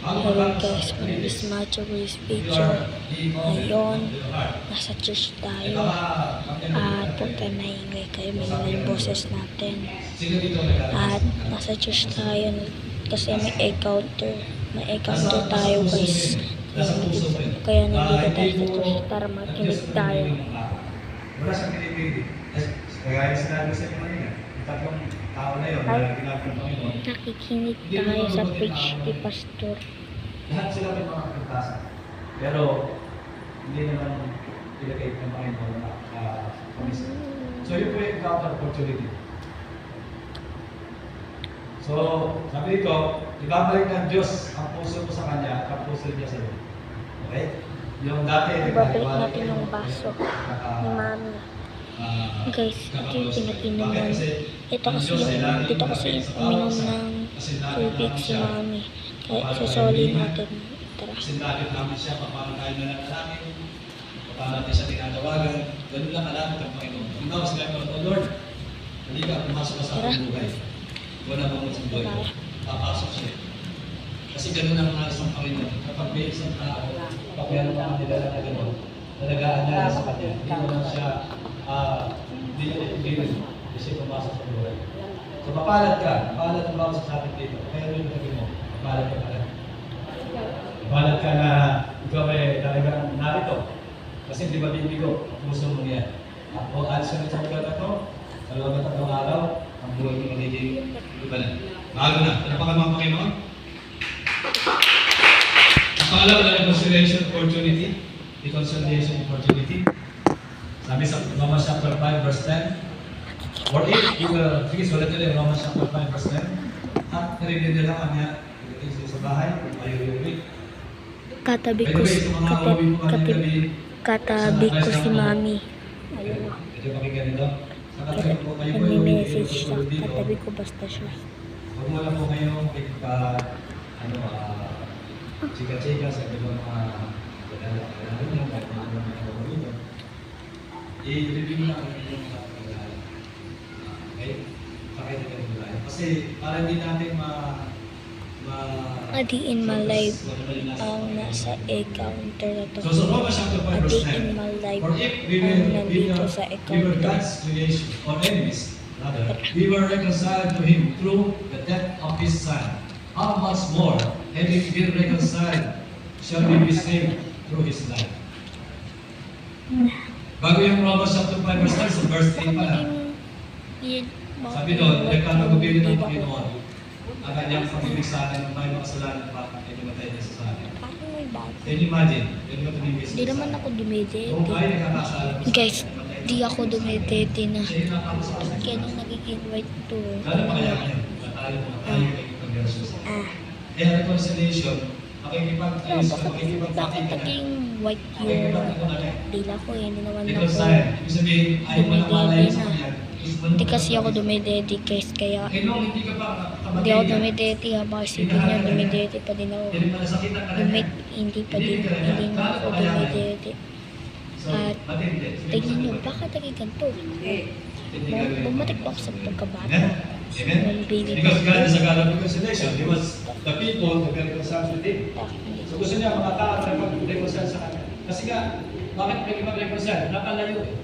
Hello guys, my name is Macho Luis Picture. Ngayon, nasa church tayo. At huwag tayo maingay kayo, maingay yung boses natin. At nasa church tayo kasi may encounter. May encounter tayo guys. Kaya nandito tayo sa church para makinig tayo. Wala siyang pinipili. Kaya sinabi sa inyo kanina, yung tatlong tao na yun, na ginagawa ng Panginoon. Nakikinig tayo sa preach ni Pastor. Lahat sila may mga kapitasan. Pero, hindi naman ilagay ng Panginoon na kamisa. So, yun po yung counter opportunity. So, sabi dito, ibabalik ng Diyos ang puso mo sa Kanya at ang puso niya sa iyo. Okay? Yung dati, Ibabalik natin yung baso ni Mami. Guys, ito yung pinag-inuman. Dito kasi uminom ng tubig si Mami. Kaya susoli natin. Tara. Sinagin namin siya, paano tayo nananalangin, paano natin siya tinatawagan. Ganun lang alam ng Panginoon. Ikaw, sinabi ko, oh Lord, hindi ka pumasok ka sa aking buhay. Wala mo sa buhay. Papasok siya. Kasi ganun ang mga isang Panginoon. Kapag may isang tao, kapag meron mga nilala na gano'n, nalagaan niya sa kanya. Hindi mo lang siya, hindi niya ipigilin. Hindi siya pumasok sa buhay. So, mapalad ka. Mapalad ang bawat sa atin dito. Kaya rin yung mo. Mapalad ka pala. Mapalad ka na ikaw ay talagang narito. Kasi hindi mabibigo ang puso mo yan. Ako, alis ka na sa lugar na ito. Sa loob ng tatlong araw, ang buhay mo magiging lubanan. Bago na. Talapakan mga Panginoon. Ang pangalawa na reconciliation opportunity. Reconciliation opportunity. Sabi sa Romans chapter 5 verse 10. Or if you will, sige, sulat nila yung Romans chapter 5 verse 10. At narinig nila ang niya, sa bahay, ayun. Katabi ko si Mami. Ayun. Ito pakinggan nito. Nag-message siya. Katabi ko basta siya. Huwag mo lang po kayo chika-chika sa ibang mga i-review na ang inyong pagkakalala. Okay? Pakita ka rin tayo. Kasi para hindi natin Adiin my life ang nasa encounter na to. So Romans chapter 5 verse 10. Adiin my life For if ang nandito sa we were encounter. God's creation, or enemies, rather, we were reconciled to Him through the death of His Son. How much more, having been reconciled, shall we be saved through His life? Bago yung Romans chapter 5 verse 10, so verse 8 pa lang. Sabi doon, nagkakagubili ng Panginoon ang kanyang pag-ibig sa akin ng may mga kasalanan pa ay namatay niya sa akin. Can you imagine? Di naman ako dumidete. Kung tayo nagkakasala mo Guys, di ako dumidete na. Kaya nung nagiging white to. Lalo pa kaya ngayon, tayo nagkakasala sa akin. Kaya reconciliation, makikipag-ayos ka, Bakit makikipag-pati ka na. naging white yung dila ko eh. Hindi naman ako Reconcile. Ibig sabihin, ayaw mo lang malayo sa kanya. Hindi kasi ako dumidete guys. Kaya Hindi ka pa hindi ako dumidete. Habang isipin niya dumidete pa din ako. Hindi na ako dumidete. At tingnan nyo, bakit naging ganito? Bumatik pa ako sa pagkabata. Amen? Because God is a God of reconciliation. He wants the people to be reconciled with Him. So gusto niya mga tao na mag-reconcile sa Kanya. Kasi nga, bakit may mag-reconcile? Napalayo eh.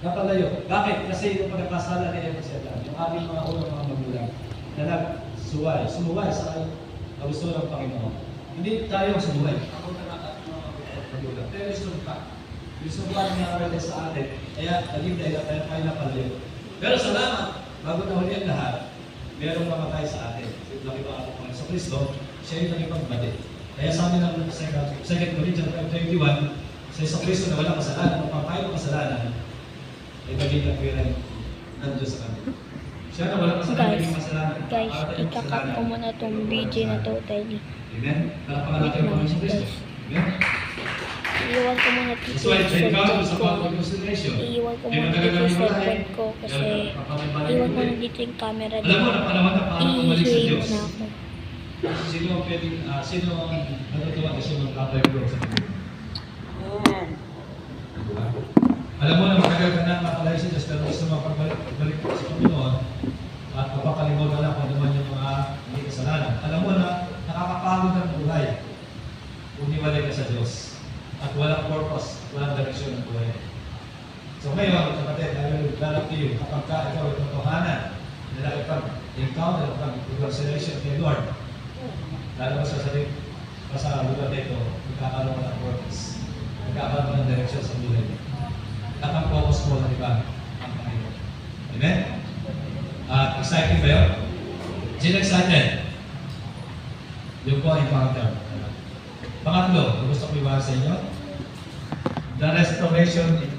Napalayo. Bakit? Kasi yung pagkakasala ni reconcile, yung ating mga unang mga magulang na sumuway sa gusto ng Panginoon. Hindi tayo sumuway. Ako na ating mga magulang. Pero gusto pa. Gusto pa niya natin sa atin. Kaya naging dahil tayo napalayo. Pero salamat, bago na huli ang lahat, merong mamatay sa atin. Laki ba ako Panginoon sa Kristo, siya yung naging pagbati. Kaya sabi ng 2 Corinthians 5:21, sa isang Kristo na walang kasalanan, magpapayo ng kasalanan, ay maging nagwiran ng Diyos sa kanila. Siya na walang kasalanan, naging kasalanan. Guys, ikakat ko muna itong video na totally. Amen? Palakpakan natin ang Panginoon sa Kristo. Amen? Iiwan ko muna dito That's why yung thank God cellphone sa ko. reconciliation. Iiwan ko muna dito yung cellphone ko kasi iiwan ko na dito yung camera Alam mo, dito. napanawan na paano bumalik sa Iiwan Diyos. na ako. Sino ang pwedeng, sino ang natutuwa kasi magkakaroon sa Panginoon? Diba? Alam mo na matagal ka na makalay sa Diyos pero gusto mo pagbalik sa Panginoon at mapapalimutan na kung ano man yung mga hindi kasalanan. Alam mo na nakakapagod ang buhay. sa Diyos. At walang purpose, walang direksyon ng buhay. So ngayon, kapatid, I will develop to you kapag ka ikaw ay totohanan na nakipag-encounter, nakipag-reconciliation kay Lord, lalo mo sa sarili, sa lugar nito, magkakaroon ka ng purpose. Magkakaroon ka ng direksyon sa buhay mo. At ang focus mo na iba ang Panginoon. Amen? At exciting ba yun? Sino excited? Yung po ang encounter. Pangatlo, gusto ko iwasan sa inyo. The restoration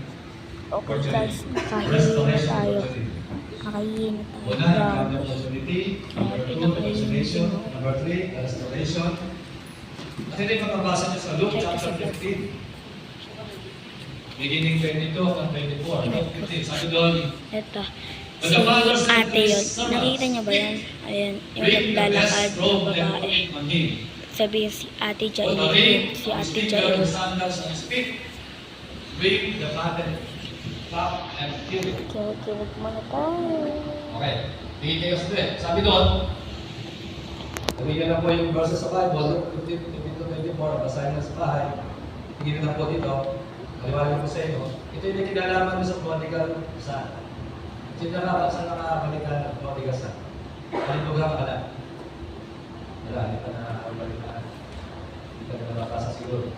Okay guys, nakahihin na restoration tayo. opportunity. Nakahihin na tayo. Una, encounter opportunity. Number two, the reconciliation. Number three, the restoration. At hindi mababasa niyo sa Luke chapter 15. Beginning 22 hanggang 24. Luke 15. Sabi doon, Ito. Si ate yun. Nakita niyo ba yan? Ayan. Yung naglalakad ng babae. Sabihin si ate Jael. Si ate Jael. Bring the father up and kill it. Kinig muna tayo. Okay. Tingin kayo sa sabi doon, tingin na po yung verse sa Bible, 15-24, basahin na sa bahay. Tingin na po dito, maliwanag ko sa inyo. Ito yung kinalaman mo sa prodigal son. Sino saan nakabalikan ng prodigal son? Kalibughan ka na. Wala, hindi pa nakabalikan. Hindi pa nakabasa siguro.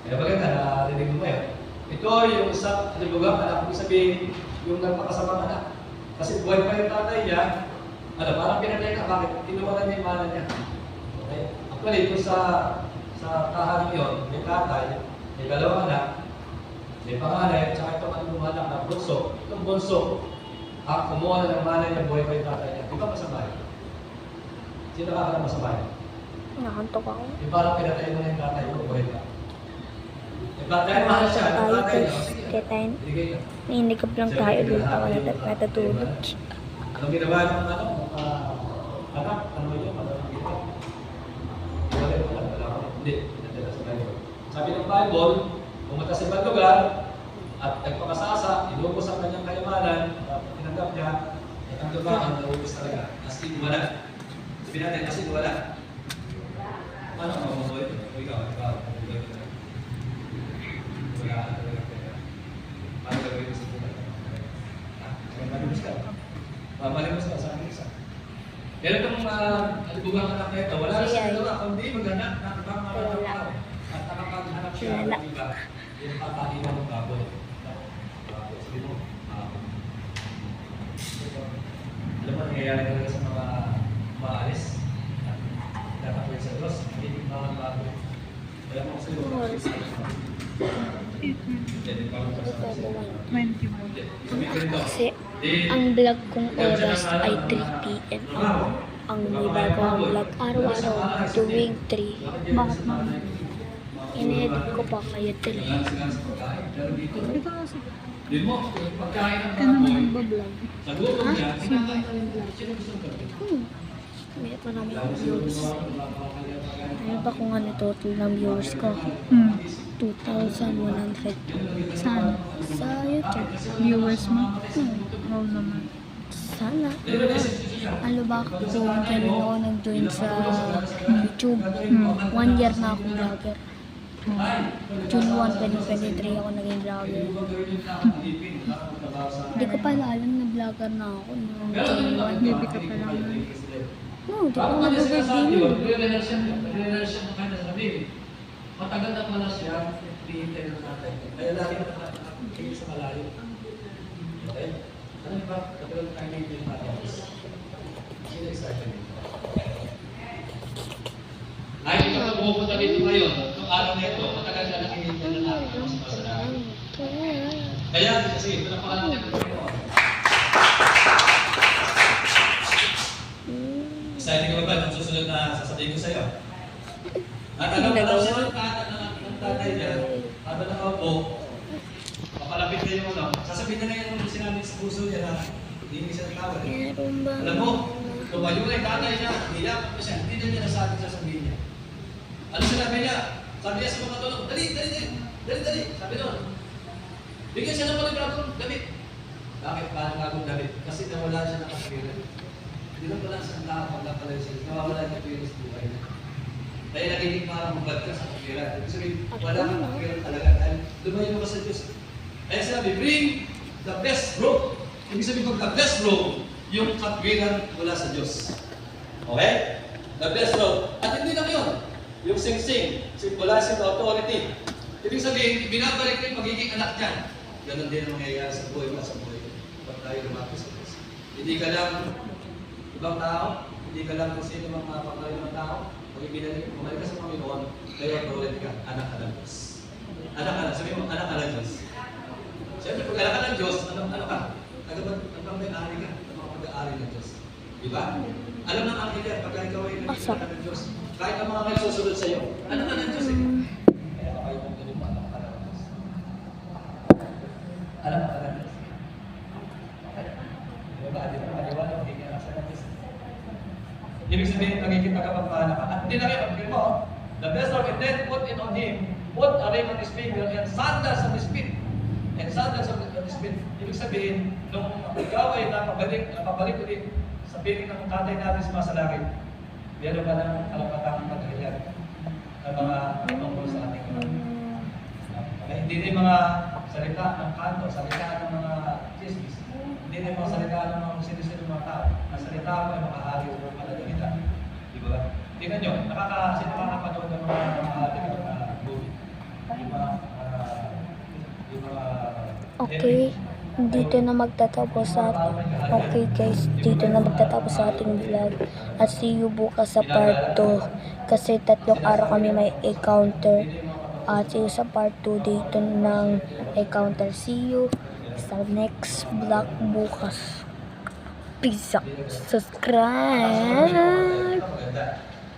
Kaya maganda, narinig mo yun. Ito yung isang kalibughan anak, kung sabihin, yung nagpakasamang anak. Kasi buhay pa yung tatay niya, parang pinatay ka, bakit? Tinuwanan niya yung mana niya. Okay? Actually, ito sa tahanan yun, may tatay, may dalawang anak, may pangalan, tsaka itong ang lumalang na bunso. Itong bunso, kumuha na ng mana niya, buhay pa yung tatay niya. Di ba masama yun? Sino ka na masama yun? Nakantok ako. Yung parang pinatay mo na yung tatay mo, buhay pa. Dahil mahal siya, yung tatay niya, sige, Kaya tayo, binigay ka. nahinikap lang tayo doon ako natatulog. Anong ginawa ng anak? Ano yun? Ano ang ginawa? Wala ko. Hindi. Nadala sa Bible. Sabi ng Bible, pumunta sa ibang lugar at nagpakasasa, inubos ang kanyang kayamanan, tinanggap niya, at ang lumahan, naubos talaga. As in, wala. Sabi natin, as in, wala. Ano ang mabuhay? Ikaw. Wala ka talaga pera. Paano gagawin mo sa buhay? Malimos ka. Malimos ka sa akin isa. Pero itong alibugang anak na ito, wala na sa dalawa, kundi maghanap ng ibang mga tao. At nakapaghanap siya ng iba. Yung patahinan ng baboy. Sabi mo, alam mo, nangyayari talaga sa mga maalis. Dapat sa Diyos, hindi mga baboy. Alam mo, sa'yo, Kasi ang vlog kong oras ay 3 p.m. Ang may bagong vlog araw-araw tuwing 3. Bakit naman? In-edit ko pa kaya 3. Ito kasi. Di mo, pagkain ng Kaya naman baboy, nagbablog. sa gutom niya, May maraming views. Ano ba kung ano total ng viewers ko? 2,100. Saan? Sa YouTube. Viewers mo? Oo naman. Sana. Ano ba ako kung kailan ako nag-join sa YouTube? 1 year na akong vlogger. June 1, 2023 ako naging vlogger. Hindi ko pala alam na vlogger na ako noong June 1. Baby ka pa lang. No, di ko mag-birthday nun. Matagal na pala siya, hihintay ng tatay. Kaya lagi na nakatingin sa malayo. Okay? Ano ba? Kapag tayo hihintay ng tatay. Sino excited nito? Ay, kapag pupunta dito ngayon, itong araw na ito, matagal siya nakihintay ng tatay. Mas masarap. Kaya, kasi ito na pangalan niya ng Panginoon. Excited ka ba ba? Nung susunod na sasabihin ko sa'yo. Natanong ka lang siya ng tatay niya. Habang nakaupo, papalapit na yung ano. Sasabihin na ngayon yung sinabi sa puso niya na hindi siya natawa. Meron ba? Alam mo, tumayo na yung tatay niya. Hiyak pa siya. Hindi na niya nasabi sasabihin niya. Ano sinabi niya? Sabi niya sa mga tulong, dali. Sabi doon. Bigyan siya ng panibagong damit. Bakit panibagong damit? Kasi nawala siya ng kaspirit. Hindi lang pala sa tao pag napalay siya. Nawawala niya po yung buhay niya. Kaya nagiging parang mabad ka sa kapwiran. Ibig sabihin, wala kang kapwiran talaga dahil lumayo ka sa Diyos. Kaya sabi, bring the best robe. Ibig sabihin, pag the best robe, yung kapwiran mula sa Diyos. Okay? The best robe. At hindi lang yun. Yung sing-sing, symbolizing the authority. Ibig sabihin, binabalik ko yung magiging anak niyan. Ganon din ang mangyayari sa buhay mo at sa buhay ko. Pag tayo lumapit sa Diyos. Hindi ka lang ibang tao, hindi ka lang kung sino mga pagkain ng tao. Pag bumalik ka sa Panginoon, kaya authority ka, anak ka ng Diyos. Anak ka lang, sabi mo, anak ka ng Diyos. Siyempre, pag anak ka ng Diyos, ano ka? Ano may-ari ka? Ano ang pag-aari ng Diyos? Diba? Alam ng angel yan, pagka ikaw ay naging ka ng Diyos, kahit ang mga kayo susunod sa iyo, anak ka ng Diyos eh. Kaya kayo kung ganun mo, anak ka ng Diyos. Alam ka ng Diyos. Okay? Diba? Di ba? Maliwala, magiging anak sa ng Diyos. Ibig sabihin, nagiging tagapagpahala ka. At hindi na kayo, pag mo, the best of it, then put it on him, put a ring on his finger, and sandals on his feet. And sandals on his feet. Ibig sabihin, nung ikaw ay napabalik ulit sa piling ng tatay natin sa mga langit, meron ka ng kalapatang pagkakilyan ng mga tungkol sa ating mga. Okay? Hindi na yung mga salita ng kanto, salita ng mga chismis, hindi na yung mga salita ng mga sinisin ng mga tao. Ang salita mo ay makahari o panadalita. Di ba? Tingnan nyo, sino nakakapanood ng mga movie? Yung mga Okay, dito na magtatapos Okay guys, dito na magtatapos sa ating vlog. At see you bukas sa part 2. Kasi 3 araw kami may encounter. At see you sa part 2 dito ng encounter. See you sa next vlog bukas. Peace out. Subscribe.